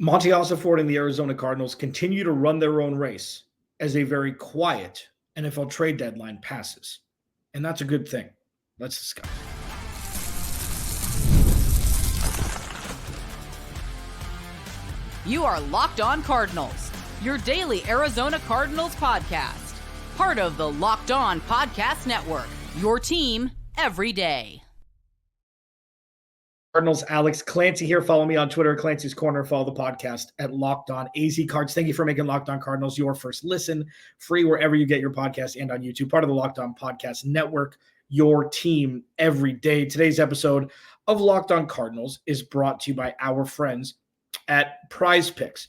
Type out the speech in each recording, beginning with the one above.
Monty Ossaford and the Arizona Cardinals continue to run their own race as a very quiet NFL trade deadline passes. And that's a good thing. Let's discuss. You are Locked On Cardinals, your daily Arizona Cardinals podcast. Part of the Locked On Podcast Network, your team every day. Cardinals, Alex Clancy here. Follow me on Twitter, Clancy's Corner. Follow the podcast at Locked On AZ Cards. Thank you for making Locked On Cardinals your first listen, free wherever you get your podcast and on YouTube. Part of the Locked On Podcast Network, your team every day. Today's episode of Locked On Cardinals is brought to you by our friends at Prize Picks.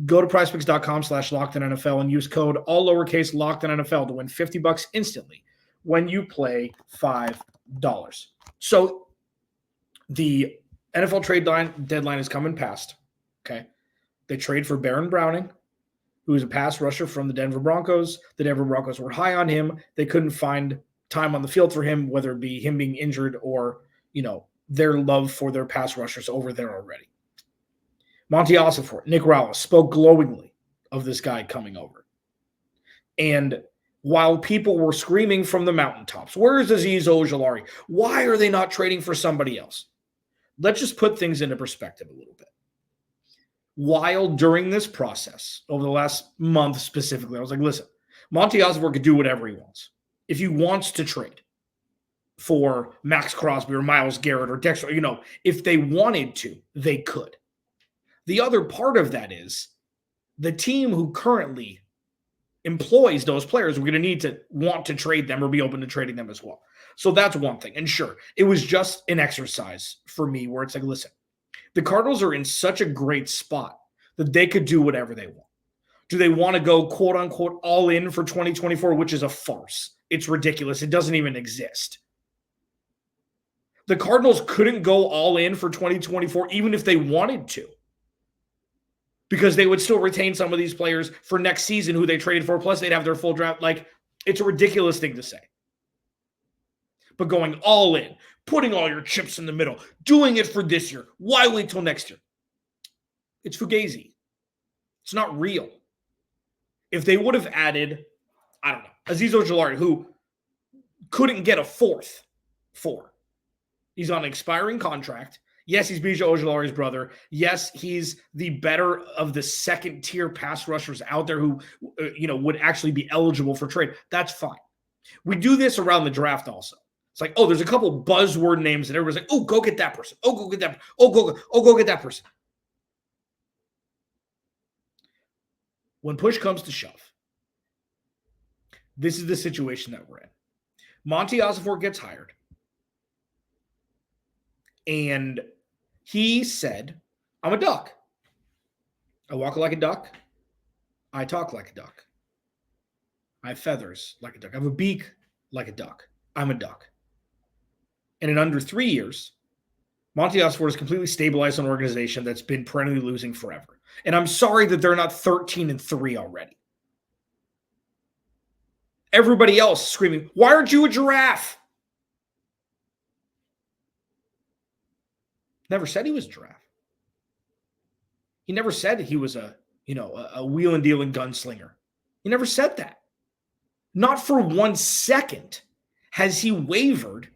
Go to prizepicks.com/LockedOnNFL and use code all lowercase LockedOnNFL to win $50 instantly when you play $5. So the NFL trade deadline is coming past. Okay. They trade for Baron Browning, who is a pass rusher from the Denver Broncos. The Denver Broncos were high on him. They couldn't find time on the field for him, whether it be him being injured or, their love for their pass rushers over there already. Monty Ossaford, Nick Rallis spoke glowingly of this guy coming over. And while people were screaming from the mountaintops, where's Azeez Ojulari? Why are they not trading for somebody else? Let's just put things into perspective a little bit. While during this process, over the last month specifically, I was like, listen, Monty Ossaford could do whatever he wants. If he wants to trade for Max Crosby or Myles Garrett or Dexter, if they wanted to, they could. The other part of that is the team who currently employs those players, we're going to need to want to trade them or be open to trading them as well. So that's one thing. And sure, it was just an exercise for me where it's like, listen, the Cardinals are in such a great spot that they could do whatever they want. Do they want to go, quote unquote, all in for 2024, which is a farce? It's ridiculous. It doesn't even exist. The Cardinals couldn't go all in for 2024 even if they wanted to, because they would still retain some of these players for next season who they traded for, plus they'd have their full draft. Like, it's a ridiculous thing to say. But going all in, putting all your chips in the middle, doing it for this year, why wait till next year? It's fugazi. It's not real. If they would have added, I don't know, Azeez Ojulari, who couldn't get a fourth for. He's on an expiring contract. Yes, he's Bijan Ojulari's brother. Yes, he's the better of the second-tier pass rushers out there who, would actually be eligible for trade. That's fine. We do this around the draft also. It's like, there's a couple buzzword names and everybody's like, go get that person. Go get that. Go get that person. When push comes to shove, this is the situation that we're in. Monty Ossaford gets hired. And he said, I'm a duck. I walk like a duck. I talk like a duck. I have feathers like a duck. I have a beak like a duck. I'm a duck. And in under 3 years, Monty Ossaford has completely stabilized an organization that's been perennially losing forever. And I'm sorry that they're not 13-3 already. Everybody else screaming, why aren't you a giraffe? Never said he was a giraffe. He never said he was a wheeling dealing gunslinger. He never said that. Not for 1 second has he wavered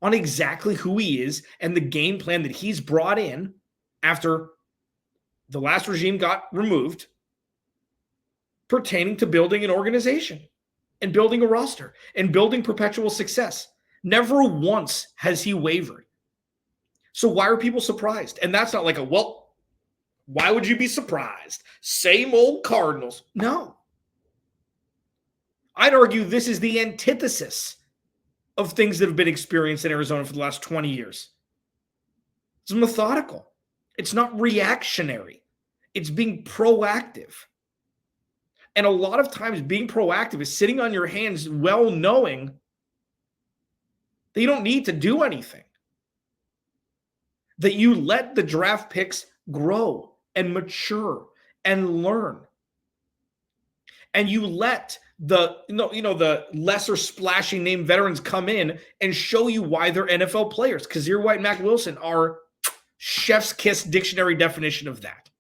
on exactly who he is and the game plan that he's brought in after the last regime got removed pertaining to building an organization and building a roster and building perpetual success. Never once has he wavered. So why are people surprised? And that's not like why would you be surprised? Same old Cardinals. No. I'd argue this is the antithesis of things that have been experienced in Arizona for the last 20 years. It's methodical. It's not reactionary. It's being proactive. And a lot of times being proactive is sitting on your hands well knowing that you don't need to do anything. That you let the draft picks grow and mature and learn. And you let the lesser splashy name veterans come in and show you why they're NFL players. Kazir White and Mac Wilson are chef's kiss dictionary definition of that.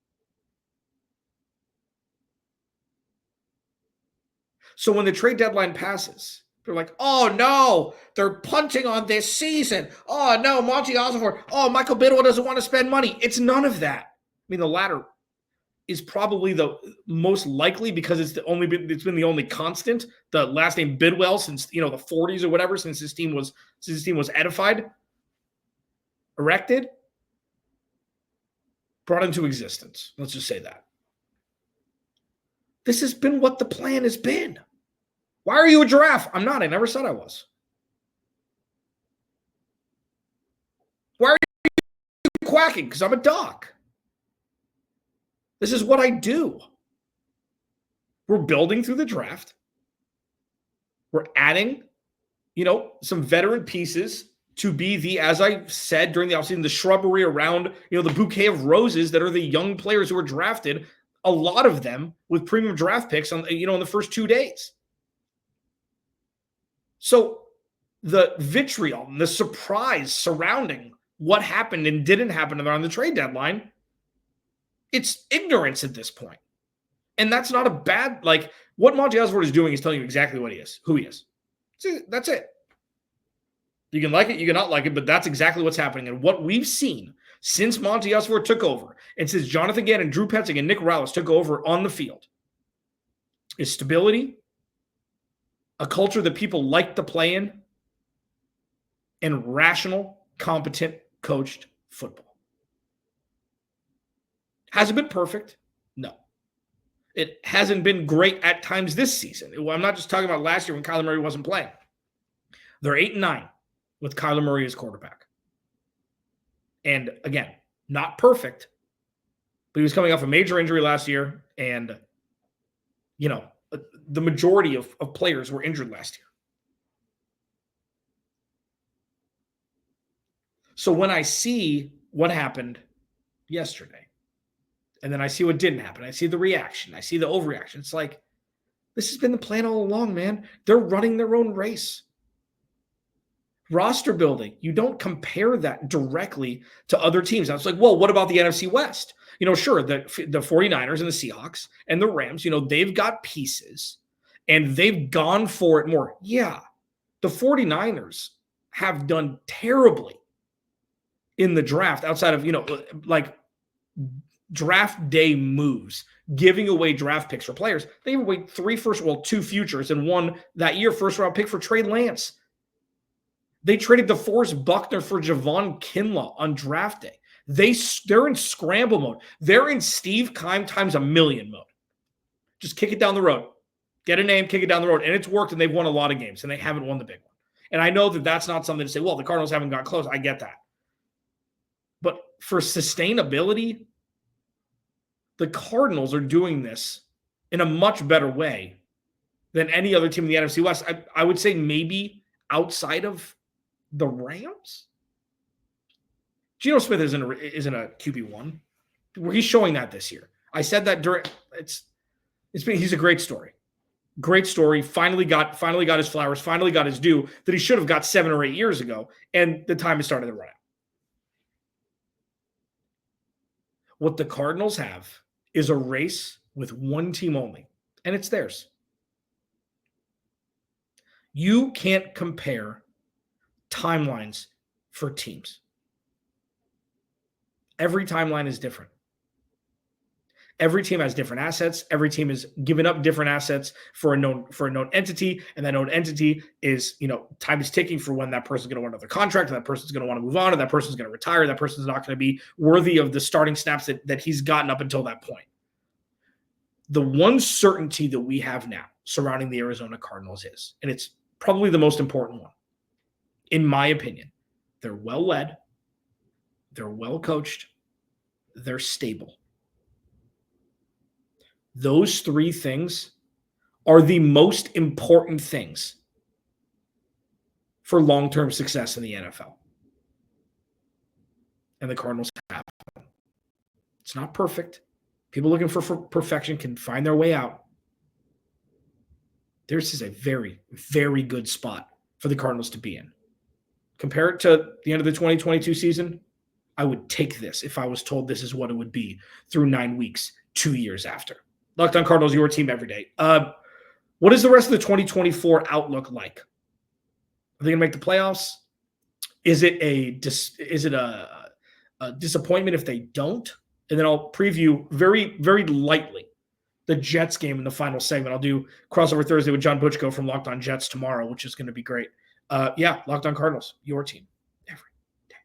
So when the trade deadline passes, they're like, oh no, they're punting on this season. Oh no, Monty Ossaford. Oh, Michael Bidwell doesn't want to spend money. It's none of that. I mean, the latter is probably the most likely because it's been the only constant. The last name Bidwell since the 40s or whatever, since his team was edified, erected, brought into existence. Let's just say that. This has been what the plan has been. Why are you a giraffe? I'm not. I never said I was. Why are you quacking? Because I'm a dog. This is what I do. We're building through the draft. We're adding, some veteran pieces to be the, as I said during the offseason, the shrubbery around, the bouquet of roses that are the young players who are drafted, a lot of them with premium draft picks on, in the first 2 days. So the vitriol and the surprise surrounding what happened and didn't happen around the trade deadline, it's ignorance at this point. And that's not a bad, what Monty Ossaford is doing is telling you exactly what he is, who he is. That's it. You can like it, you can not like it, but that's exactly what's happening. And what we've seen since Monty Ossaford took over, and since Jonathan Gannon, Drew Petzing, and Nick Rallis took over on the field, is stability, a culture that people like to play in, and rational, competent, coached football. Has it been perfect? No. It hasn't been great at times this season. I'm not just talking about last year when Kyler Murray wasn't playing. They're 8-9 with Kyler Murray as quarterback. And again, not perfect, but he was coming off a major injury last year, and, the majority of players were injured last year. So when I see what happened yesterday, and then I see what didn't happen, I see the reaction, I see the overreaction. It's like, this has been the plan all along, man. They're running their own race. Roster building, you don't compare that directly to other teams. I was like, well, what about the NFC West? Sure, the 49ers and the Seahawks and the Rams, they've got pieces and they've gone for it more. Yeah, the 49ers have done terribly in the draft outside of, draft day moves, giving away draft picks for players. They gave away 2 futures and one that year first-round pick for Trey Lance. They traded DeForest Buckner for Javon Kinlaw on draft day. They're in scramble mode. They're in Steve Keim times a million mode. Just kick it down the road. Get a name, kick it down the road. And it's worked, and they've won a lot of games, and they haven't won the big one. And I know that that's not something to say, well, the Cardinals haven't got close. I get that. But for sustainability, the Cardinals are doing this in a much better way than any other team in the NFC West. I would say maybe outside of the Rams. Geno Smith isn't a QB1. He's showing that this year. I said that he's a great story. Great story. Finally got his flowers, finally got his due that he should have got 7 or 8 years ago, and the time has started to run out. What the Cardinals have is a race with one team only, and it's theirs. You can't compare timelines for teams. Every timeline is different. Every team has different assets. Every team is giving up different assets for a known entity, and that known entity is, time is ticking for when that person's going to want another contract, and that person's going to want to move on, and that person's going to retire. That person's not going to be worthy of the starting snaps that he's gotten up until that point. The one certainty that we have now surrounding the Arizona Cardinals is, and it's probably the most important one, in my opinion, they're well led, they're well coached, they're stable. Those 3 things are the most important things for long-term success in the NFL. And the Cardinals have them. It's not perfect. People looking for perfection can find their way out. This is a very, very good spot for the Cardinals to be in. Compare it to the end of the 2022 season, I would take this if I was told this is what it would be through 9 weeks, 2 years after. Locked On Cardinals, your team every day. What is the rest of the 2024 outlook like? Are they going to make the playoffs? Is it a disappointment if they don't? And then I'll preview very, very lightly the Jets game in the final segment. I'll do crossover Thursday with John Butchko from Locked On Jets tomorrow, which is going to be great. Locked On Cardinals, your team every day.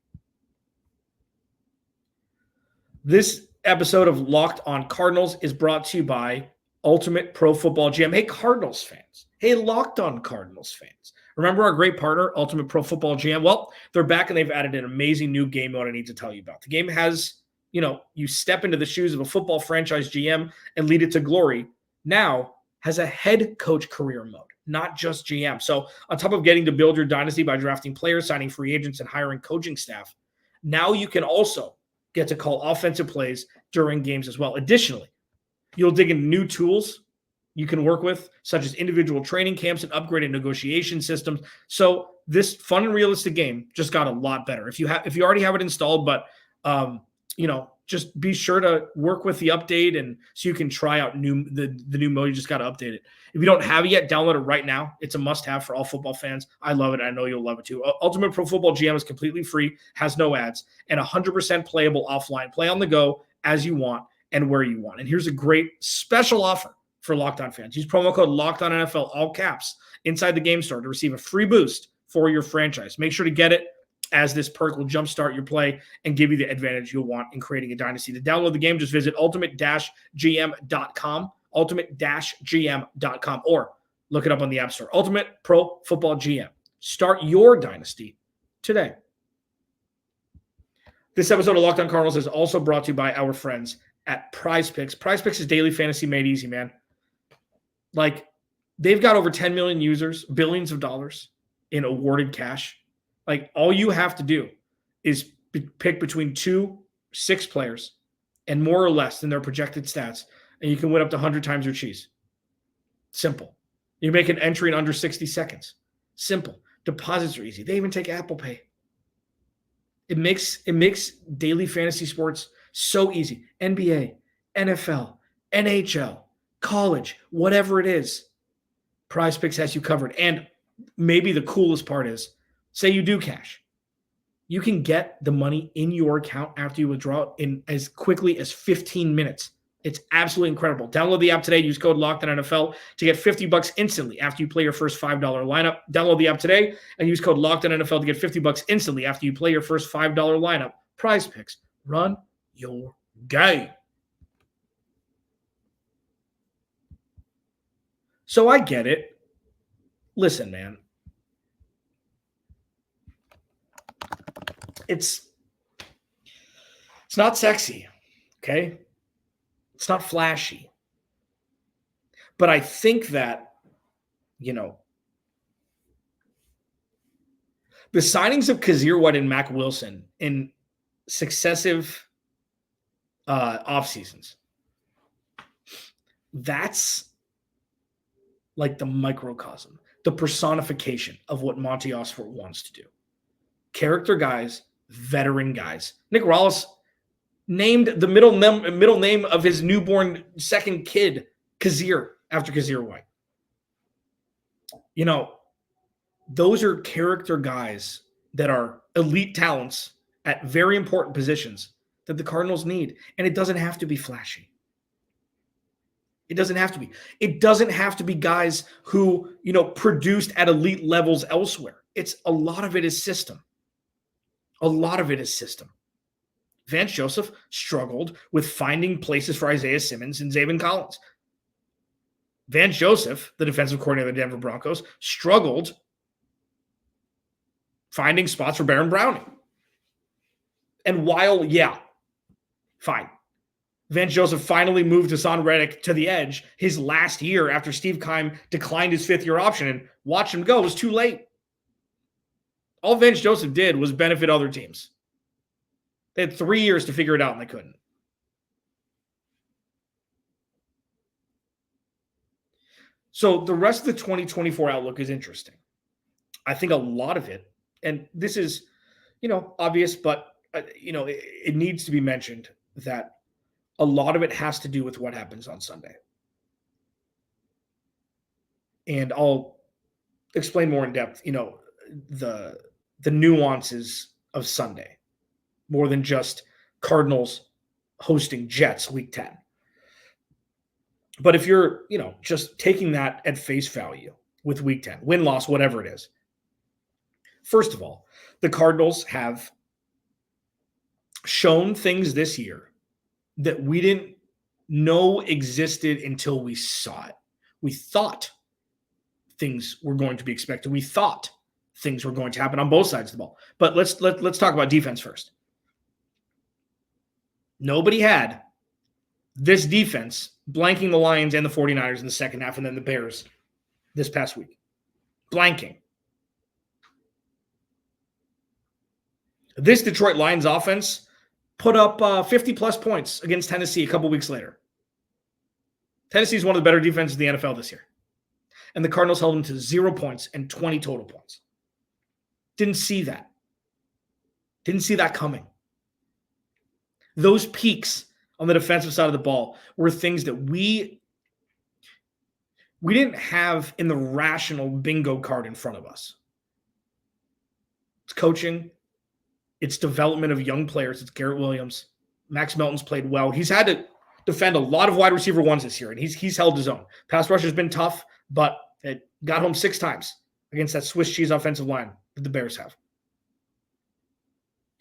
This episode of Locked On Cardinals is brought to you by Ultimate Pro Football GM. Hey, Cardinals fans. Hey, Locked On Cardinals fans. Remember our great partner, Ultimate Pro Football GM? Well, they're back and they've added an amazing new game mode I need to tell you about. The game has, you step into the shoes of a football franchise GM and lead it to glory. Now has a head coach career mode, not just GM. So on top of getting to build your dynasty by drafting players, signing free agents, and hiring coaching staff, now you can also get to call offensive plays during games as well. Additionally, you'll dig into new tools you can work with, such as individual training camps and upgraded negotiation systems. So this fun and realistic game just got a lot better. If you already have it installed, but just be sure to work with the update and so you can try out the new mode. You just got to update it. If you don't have it yet, download it right now. It's a must-have for all football fans. I love it. I know you'll love it too. Ultimate Pro Football GM is completely free, has no ads, and 100% playable offline. Play on the go as you want and where you want. And here's a great special offer for Locked On fans. Use promo code LOCKEDONNFL, all caps, inside the game store to receive a free boost for your franchise. Make sure to get it, as this perk will jumpstart your play and give you the advantage you'll want in creating a dynasty. To download the game, just visit ultimate-gm.com, ultimate-gm.com, or look it up on the App Store. Ultimate Pro Football GM. Start your dynasty today. This episode of Locked On Cardinals is also brought to you by our friends at Prize Picks. Prize Picks is daily fantasy made easy, man. Like, they've got over 10 million users, billions of dollars in awarded cash. Like, all you have to do is pick between 2-6 players and more or less than their projected stats, and you can win up to 100 times your cheese. Simple. You make an entry in under 60 seconds. Simple. Deposits are easy. They even take Apple Pay. It makes daily fantasy sports so easy. NBA, NFL, NHL, college, whatever it is, Prize Picks has you covered. And maybe the coolest part is, say you do cash, you can get the money in your account after you withdraw it in as quickly as 15 minutes. It's absolutely incredible. Download the app today. Use code LOCKEDONNFL to get $50 instantly after you play your first $5 lineup. Download the app today and use code LOCKEDONNFL to get $50 instantly after you play your first $5 lineup. Prize Picks. Run your game. So I get it. Listen, man. It's not sexy, okay? It's not flashy. But I think that, the signings of Kazir White and Mac Wilson in successive off seasons, that's like the microcosm, the personification of what Monty Ossaford wants to do. Character guys, veteran guys. Nick Rallis named the middle name of his newborn second kid Kazir after Kazir White. Those are character guys that are elite talents at very important positions that the Cardinals need. And it doesn't have to be flashy. It doesn't have to be. It doesn't have to be guys who, produced at elite levels elsewhere. A lot of it is system. A lot of it is system. Vance Joseph struggled with finding places for Isaiah Simmons and Zaven Collins. Vance Joseph, the defensive coordinator of the Denver Broncos, struggled finding spots for Baron Browning. And while, fine. Vance Joseph finally moved Hassan Reddick to the edge his last year after Steve Keim declined his fifth-year option and watched him go. It was too late. All Vance Joseph did was benefit other teams. They had 3 years to figure it out, and they couldn't. So the rest of the 2024 outlook is interesting. I think a lot of it, and this is, obvious, but, it needs to be mentioned that a lot of it has to do with what happens on Sunday. And I'll explain more in depth, the nuances of Sunday, more than just Cardinals hosting Jets week 10. But if you're, just taking that at face value with week 10, win, loss, whatever it is, first of all, the Cardinals have shown things this year that we didn't know existed until we saw it. We thought things were going to be expected. We thought things were going to happen on both sides of the ball. But let's talk about defense first. Nobody had this defense blanking the Lions and the 49ers in the second half, and then the Bears this past week. Blanking. This Detroit Lions offense put up 50-plus points against Tennessee a couple weeks later. Tennessee is one of the better defenses in the NFL this year. And the Cardinals held them to 0 points and 20 total points. Didn't see that. Didn't see that coming. Those peaks on the defensive side of the ball were things that we didn't have in the rational bingo card in front of us. It's coaching. It's development of young players. It's Garrett Williams. Max Melton's played well. He's had to defend a lot of wide receiver ones this year, and he's held his own. Pass rush has been tough, but it got home 6 times against that Swiss cheese offensive line that the Bears have.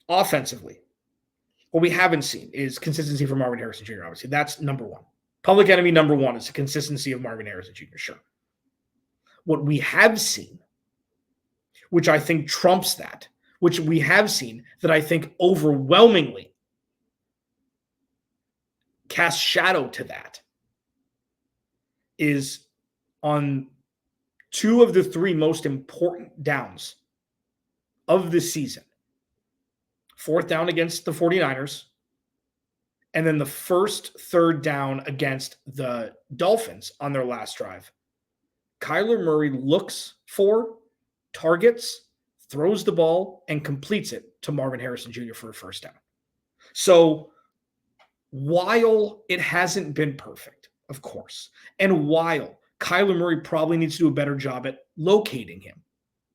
Offensively, what we haven't seen is consistency from Marvin Harrison Jr., obviously. That's number one. Public enemy number one is the consistency of Marvin Harrison Jr., sure. What we have seen, which I think trumps that, which we have seen that I think overwhelmingly casts shadow to that, is on 2 of the 3 most important downs of the season. 4th down against the 49ers, and then the first 3rd down against the Dolphins on their last drive. Kyler Murray looks for, targets, throws the ball, and completes it to Marvin Harrison Jr. for a first down. So while it hasn't been perfect, of course, and while Kyler Murray probably needs to do a better job at locating him,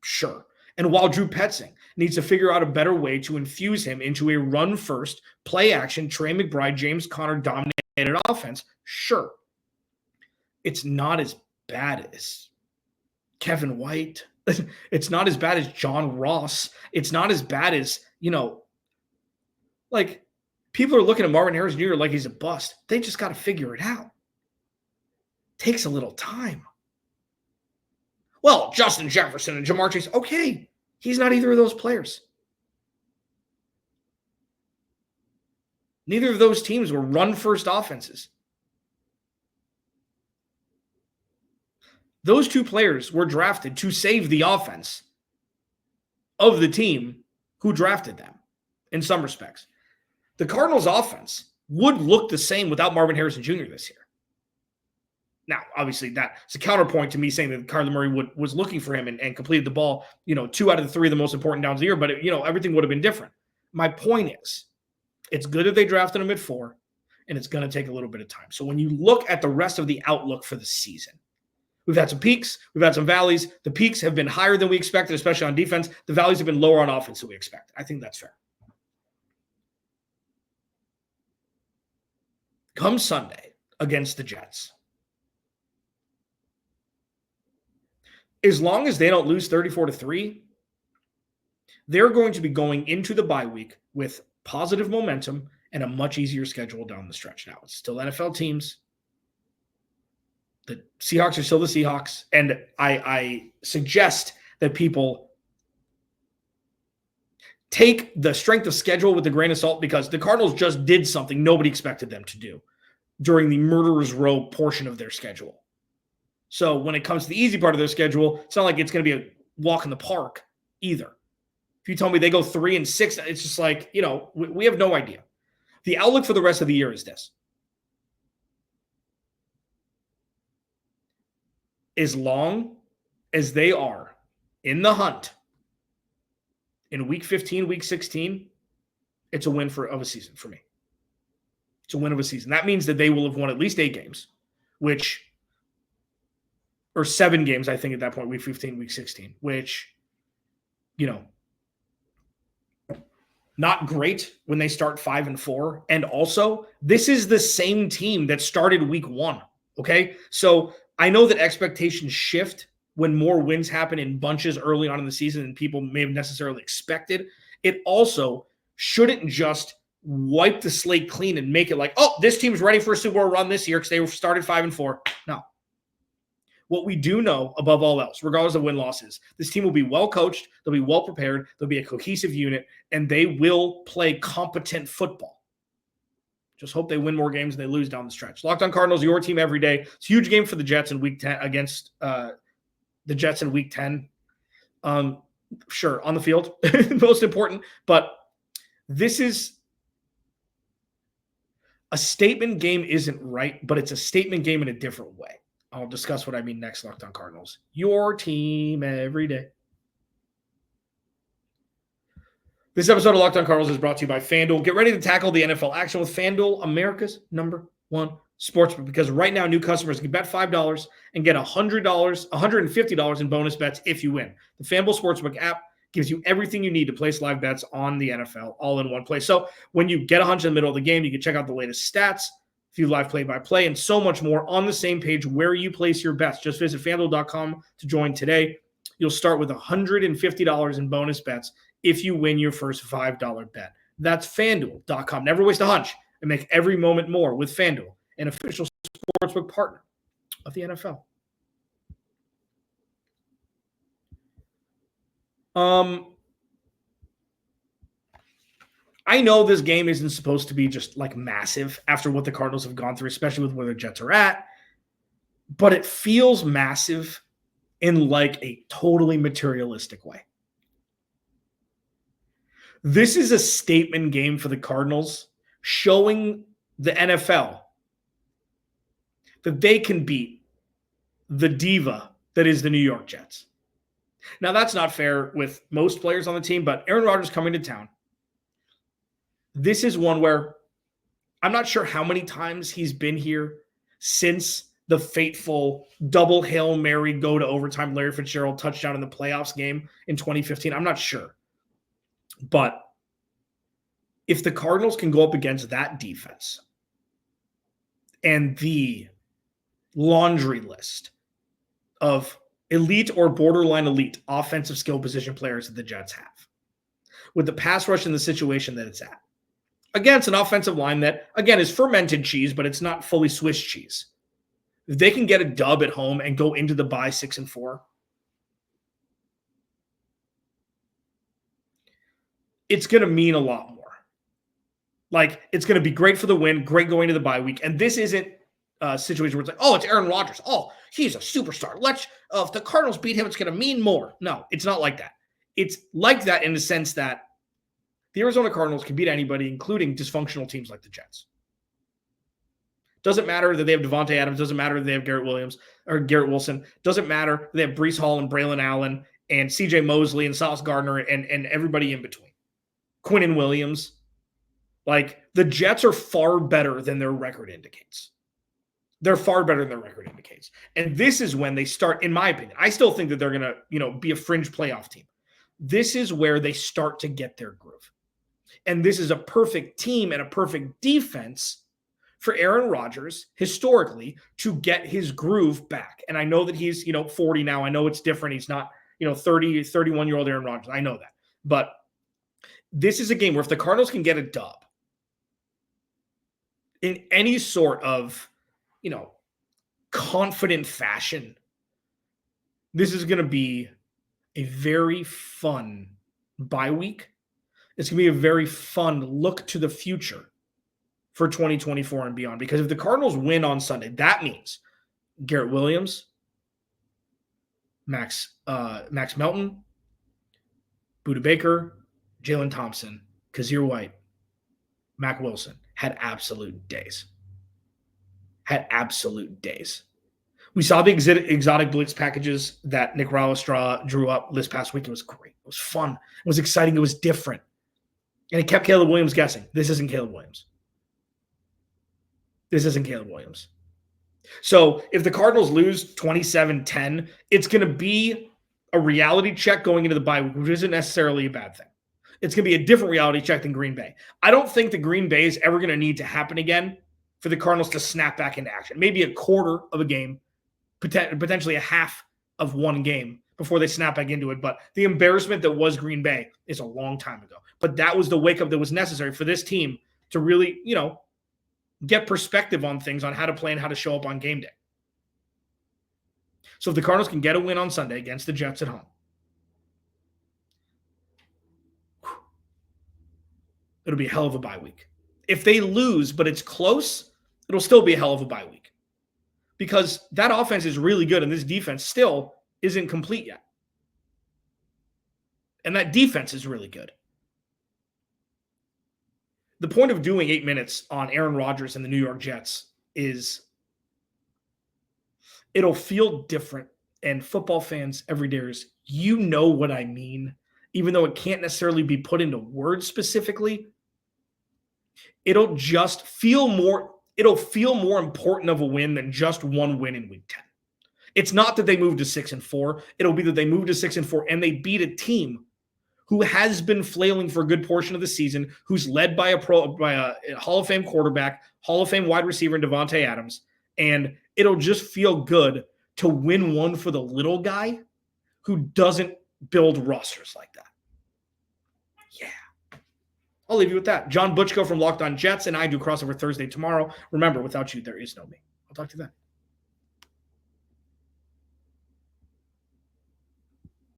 sure, and while Drew Petzing needs to figure out a better way to infuse him into a run-first, play-action, Trey McBride, James Conner-dominated offense, sure, it's not as bad as Kevin White. It's not as bad as John Ross. It's not as bad as, people are looking at Marvin Harrison Jr. like he's a bust. They just got to figure it out. Takes a little time. Well, Justin Jefferson and Jamar Chase, okay, he's not either of those players. Neither of those teams were run-first offenses. Those 2 players were drafted to save the offense of the team who drafted them in some respects. The Cardinals' offense would look the same without Marvin Harrison Jr. this year. Now, obviously, that's a counterpoint to me saying that Kyler Murray was looking for him and completed the ball, 2 out of the 3 of the most important downs of the year, but, everything would have been different. My point is, it's good that they drafted him at 4, and it's going to take a little bit of time. So when you look at the rest of the outlook for the season, we've had some peaks, we've had some valleys. The peaks have been higher than we expected, especially on defense. The valleys have been lower on offense than we expected. I think that's fair. Come Sunday against the Jets, as long as they don't lose 34-3, they're going to be going into the bye week with positive momentum and a much easier schedule down the stretch. Now, it's still NFL teams. The Seahawks are still the Seahawks. And I suggest that people take the strength of schedule with a grain of salt, because the Cardinals just did something nobody expected them to do during the murderer's row portion of their schedule. So when it comes to the easy part of their schedule, it's not like it's going to be a walk in the park either. If you tell me they go 3-6, it's just like, we have no idea. The outlook for the rest of the year is this. As long as they are in the hunt in week 15, week 16, it's a win of a season for me. It's a win of a season. That means that they will have won at least 8 games, which or 7 games, I think, at that point, week 15, week 16, which, not great when they start 5-4. And also, this is the same team that started week 1. Okay. So I know that expectations shift when more wins happen in bunches early on in the season than people may have necessarily expected. It also shouldn't just wipe the slate clean and make it like, oh, this team's ready for a Super Bowl run this year because they started 5-4. No. What we do know above all else, regardless of win-losses, this team will be well coached, they'll be well prepared, they'll be a cohesive unit, and they will play competent football. Just hope they win more games than they lose down the stretch. Locked On Cardinals, your team every day. It's a huge game for the Jets in week 10 against the Jets in week 10. Sure, on the field, most important, but this is a statement game isn't right, but it's a statement game in a different way. I'll discuss what I mean next. Locked On Cardinals, your team every day. This episode of Locked On Cardinals is brought to you by FanDuel. Get ready to tackle the NFL action with FanDuel, America's #1 sportsbook, because right now new customers can bet $5 and get $100, $150 in bonus bets if you win. The FanDuel Sportsbook app gives you everything you need to place live bets on the NFL all in one place. So when you get a hunch in the middle of the game, you can check out the latest stats, view live play-by-play, and so much more on the same page where you place your bets. Just visit FanDuel.com to join today. You'll start with $150 in bonus bets if you win your first $5 bet. That's FanDuel.com. Never waste a hunch and make every moment more with FanDuel, an official sportsbook partner of the NFL. I know this game isn't supposed to be just like massive after what the Cardinals have gone through, especially with where the Jets are at, but it feels massive in like a totally materialistic way. This is a statement game for the Cardinals, showing the NFL that they can beat the diva that is the New York Jets. Now, that's not fair with most players on the team, but Aaron Rodgers coming to town. This is one where I'm not sure how many times he's been here since the fateful double Hail Mary go to overtime Larry Fitzgerald touchdown in the playoffs game in 2015. I'm not sure. But if the Cardinals can go up against that defense and the laundry list of elite or borderline elite offensive skill position players that the Jets have, with the pass rush in the situation that it's at, against an offensive line that, again, is fermented cheese, but it's not fully Swiss cheese. If they can get a dub at home and go into the bye 6-4, it's going to mean a lot more. Like, it's going to be great for the win, great going to the bye week. And this isn't a situation where it's like, oh, it's Aaron Rodgers. Oh, he's a superstar. If the Cardinals beat him, it's going to mean more. No, it's not like that. It's like that in the sense that the Arizona Cardinals can beat anybody, including dysfunctional teams like the Jets. Doesn't matter that they have Devontae Adams. Doesn't matter that they have Garrett Wilson. Doesn't matter that they have Breece Hall and Braylon Allen and C.J. Mosley and Sauce Gardner and everybody in between. Quinnen Williams. Like, the Jets are far better than their record indicates. They're far better than their record indicates. And this is when they start, in my opinion, I still think that they're going to, be a fringe playoff team. This is where they start to get their groove. And this is a perfect team and a perfect defense for Aaron Rodgers, historically, to get his groove back. And I know that he's, 40 now. I know it's different. He's not, 31-year-old Aaron Rodgers. I know that. But this is a game where if the Cardinals can get a dub in any sort of, confident fashion, this is going to be a very fun bye week. It's going to be a very fun look to the future for 2024 and beyond. Because if the Cardinals win on Sunday, that means Garrett Williams, Max Melton, Budda Baker, Jalen Thompson, Kazir White, Mac Wilson had absolute days. We saw the exotic blitz packages that Nick Rallis drew up this past week. It was great. It was fun. It was exciting. It was different. And it kept Caleb Williams guessing. This isn't Caleb Williams. So if the Cardinals lose 27-10, it's going to be a reality check going into the bye week, which isn't necessarily a bad thing. It's going to be a different reality check than Green Bay. I don't think the Green Bay is ever going to need to happen again for the Cardinals to snap back into action. Maybe a quarter of a game, potentially a half of one game before they snap back into it. But the embarrassment that was Green Bay is a long time ago. But that was the wake-up that was necessary for this team to really, get perspective on things, on how to play and how to show up on game day. So if the Cardinals can get a win on Sunday against the Jets at home, it'll be a hell of a bye week. If they lose, but it's close, it'll still be a hell of a bye week. Because that offense is really good and this defense still isn't complete yet. And that defense is really good. The point of doing 8 minutes on Aaron Rodgers and the New York Jets is it'll feel different. And football fans, everydayers, you know what I mean. Even though it can't necessarily be put into words specifically, it'll just feel more important of a win than just one win in week 10. It's not that they moved to 6-4. It'll be that they moved to 6-4 and they beat a team who has been flailing for a good portion of the season, who's led by a Hall of Fame quarterback, Hall of Fame wide receiver in Devontae Adams. And it'll just feel good to win one for the little guy who doesn't build rosters like that. Yeah. I'll leave you with that. John Butchko from Locked On Jets, and I do Crossover Thursday tomorrow. Remember, without you, there is no me. I'll talk to you then.